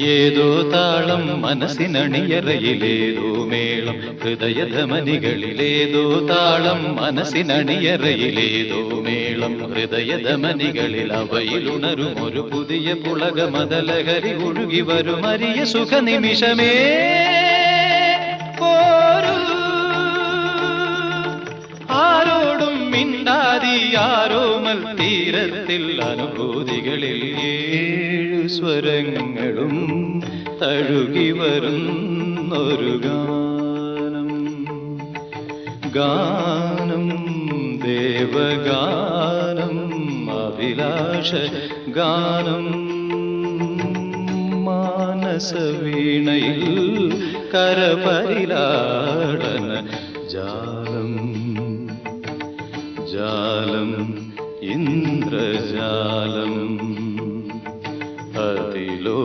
ഏതോ താളം മനസ്സിനണിയറയിലേതോ മേളം ഹൃദയധമനികളിലേതോ താളം മനസ്സിനണിയറയിലേതോ മേളം ഹൃദയധമനികളിൽ അവയിലുണരും ഒരു പുതിയ പുളക മദലഹരി ഒഴുകി വരും അരിയ സുഖനിമിഷമേ പോരൂ ആരോടും മിണ്ടാതി ആരോമൽ തീരത്തിൽ അനുഭൂതികളിൽ ഏഴു സ്വരങ്ങളും തഴുകി വരുന്നൊരു ഗാനം ഗാനം ദേവഗാനം അഭിലാഷ ഗാനം മാനസവീണയിൽ കരപരിലാടന ജാലം ജാലം ഇന്ദ്രജാലം അതിലോ